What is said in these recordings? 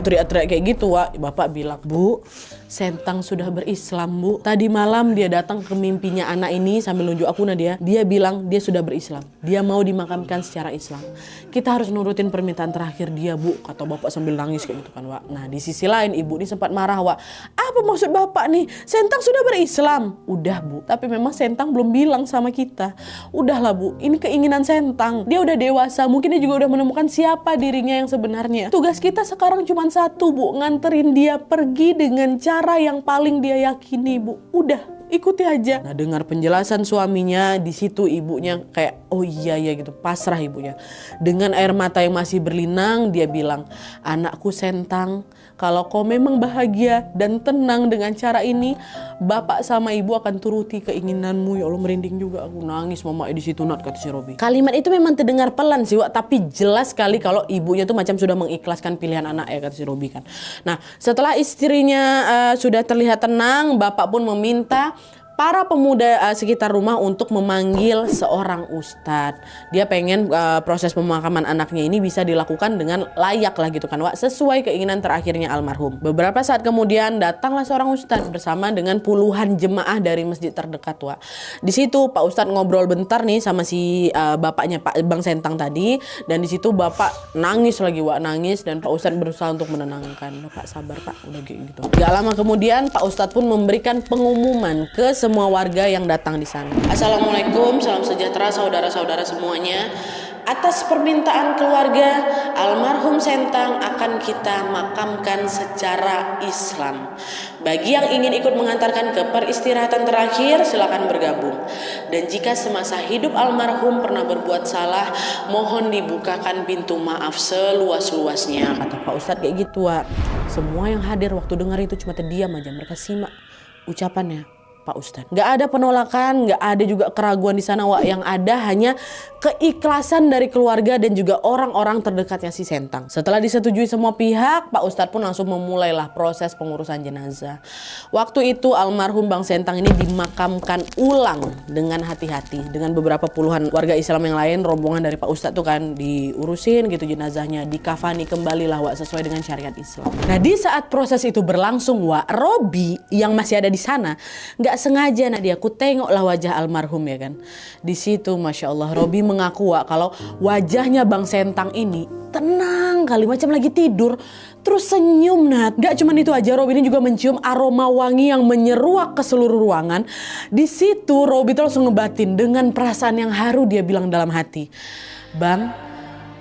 teriak-teriak kayak gitu, Wak. Bapak bilang, "Bu, Sentang sudah berislam, Bu. Tadi malam dia datang ke mimpinya anak ini sambil nunjuk aku Nadia. Dia bilang dia sudah berislam. Dia mau dimakamkan secara Islam. Kita harus nurutin permintaan terakhir dia, Bu," kata bapak sambil nangis kayak gitu kan, Wak. Nah, di sisi lain ibu ini sempat marah, Wak. "Apa maksud bapak nih? Sentang sudah berislam." "Udah, Bu. Tapi memang Sentang belum bilang sama kita." "Udahlah, Bu. Ini keinginan Sentang. Dia udah dewasa. Mungkin dia juga udah menemukan siapa dirinya yang sebenarnya. Tugas kita sekarang cuma satu, Bu. Nganterin dia pergi dengan cara yang paling dia yakini, Bu. Udah, ikuti aja." Nah, dengar penjelasan suaminya, di situ ibunya kayak, "Oh iya ya," gitu, pasrah ibunya. Dengan air mata yang masih berlinang, dia bilang, "Anakku Sentang, kalau kau memang bahagia dan tenang dengan cara ini, bapak sama ibu akan turuti keinginanmu." Ya Allah, merinding juga aku, nangis mama di situ, Nat, kata si Robi. Kalimat itu memang terdengar pelan sih, Wak, tapi jelas sekali kalau ibunya tuh macam sudah mengikhlaskan pilihan anak ya, kata si Robi kan. Nah, setelah istrinya sudah terlihat tenang, bapak pun meminta para pemuda sekitar rumah untuk memanggil seorang ustadz. Dia pengen proses pemakaman anaknya ini bisa dilakukan dengan layak lah gitu kan, Wak, sesuai keinginan terakhirnya almarhum. Beberapa saat kemudian datanglah seorang ustadz bersama dengan puluhan jemaah dari masjid terdekat, Wak. Di situ Pak Ustadz ngobrol bentar nih sama si bapaknya Pak Bang Sentang tadi, dan di situ bapak nangis lagi, Wak, nangis, dan Pak Ustadz berusaha untuk menenangkan. "Pak, sabar Pak," udah gitu. Gak lama kemudian Pak Ustadz pun memberikan pengumuman ke semua warga yang datang di sana. "Assalamualaikum, salam sejahtera saudara-saudara semuanya. Atas permintaan keluarga, almarhum Sentang akan kita makamkan secara Islam. Bagi yang ingin ikut mengantarkan ke peristirahatan terakhir, silakan bergabung. Dan jika semasa hidup almarhum pernah berbuat salah, mohon dibukakan pintu maaf seluas-luasnya," kata Pak Ustadz kayak gitu, Wak. Semua yang hadir waktu dengar itu cuma terdiam aja, mereka simak ucapannya Pak Ustadz. Gak ada penolakan, gak ada juga keraguan di sana, Wak. Yang ada hanya keikhlasan dari keluarga dan juga orang-orang terdekatnya si Sentang. Setelah disetujui semua pihak, Pak Ustadz pun langsung memulailah proses pengurusan jenazah. Waktu itu almarhum Bang Sentang ini dimakamkan ulang dengan hati-hati. Dengan beberapa puluhan warga Islam yang lain, rombongan dari Pak Ustadz tuh kan diurusin gitu jenazahnya, dikafani kembali lah, Wak, sesuai dengan syariat Islam. Nah, di saat proses itu berlangsung, Wak, Robi yang masih ada di sana gak sengaja Nadia, aku tengoklah wajah almarhum ya kan. Di situ Masya Allah, Robi mengaku, Wak, kalau wajahnya Bang Sentang ini tenang kali, macam lagi tidur, terus senyum, Nat. Gak cuman itu aja, Robi ini juga mencium aroma wangi yang menyeruak ke seluruh ruangan. Di situ Robi terus ngebatin dengan perasaan yang haru, dia bilang dalam hati, "Bang,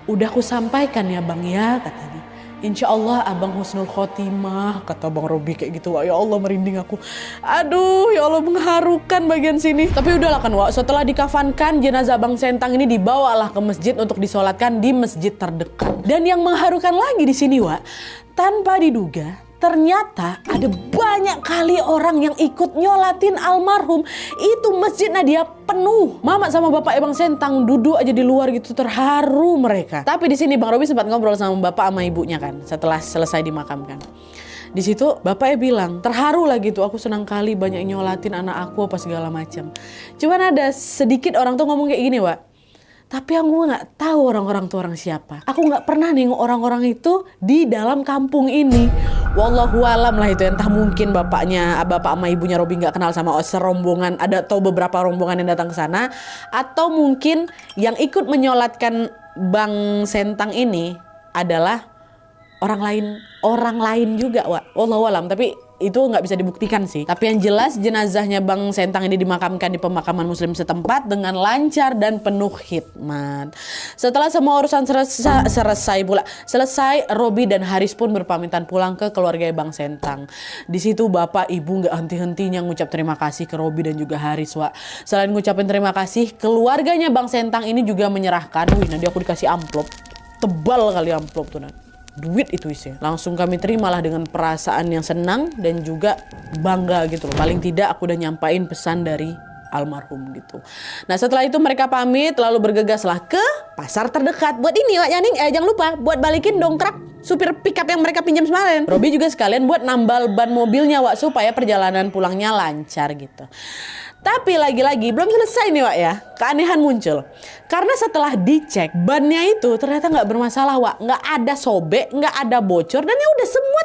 udah aku sampaikan ya Bang ya," kata dia. "Insya Allah abang husnul khotimah," kata Bang Robi kayak gitu, Wak. Ya Allah, merinding aku. Aduh, ya Allah, mengharukan bagian sini. Tapi udahlah kan, Wak, setelah dikafankan, jenazah Bang Sentang ini dibawalah ke masjid untuk disolatkan di masjid terdekat. Dan yang mengharukan lagi di sini, Wak, tanpa diduga ternyata ada banyak kali orang yang ikut nyolatin almarhum. Itu masjid Nadia penuh. Mama sama bapak Bang Sentang duduk aja di luar gitu, terharu mereka. Tapi di sini Bang Robi sempat ngobrol sama bapak sama ibunya kan setelah selesai dimakamkan. Di situ bapaknya bilang, "Terharu lah gitu, aku senang kali banyak nyolatin anak aku apa segala macam." Cuman ada sedikit orang tuh ngomong kayak gini, Wak, "Tapi aku gak tahu orang-orang tuh orang siapa. Aku gak pernah nengok orang-orang itu di dalam kampung ini." Wallahu alam lah itu, entah mungkin bapak sama ibunya Robi gak kenal sama serombongan, ada atau beberapa rombongan yang datang ke sana, atau mungkin yang ikut menyolatkan Bang Sentang ini adalah orang lain juga, Wak. Wallahu alam, tapi itu nggak bisa dibuktikan sih. Tapi yang jelas jenazahnya Bang Sentang ini dimakamkan di pemakaman muslim setempat dengan lancar dan penuh khidmat. Setelah semua urusan selesai, Robi dan Haris pun berpamitan pulang ke keluarga Bang Sentang. Di situ bapak ibu nggak henti-hentinya ngucap terima kasih ke Robi dan juga Haris, Wak. Selain ngucapin terima kasih, keluarganya Bang Sentang ini juga menyerahkan, nanti aku dikasih amplop, tebal kali amplop tuh, duit itu isinya. Langsung kami terimalah dengan perasaan yang senang dan juga bangga gitu loh. Paling tidak aku udah nyampain pesan dari almarhum gitu. Nah, setelah itu mereka pamit lalu bergegaslah ke pasar terdekat. Buat ini, Wak Yaning, jangan lupa buat balikin dongkrak supir pickup yang mereka pinjam kemarin. Robi juga sekalian buat nambal ban mobilnya, Wak, supaya perjalanan pulangnya lancar gitu. Tapi lagi-lagi belum selesai nih Wak ya. Keanehan muncul. Karena setelah dicek bannya itu ternyata nggak bermasalah Wak. Nggak ada sobek, nggak ada bocor, dan ya udah semua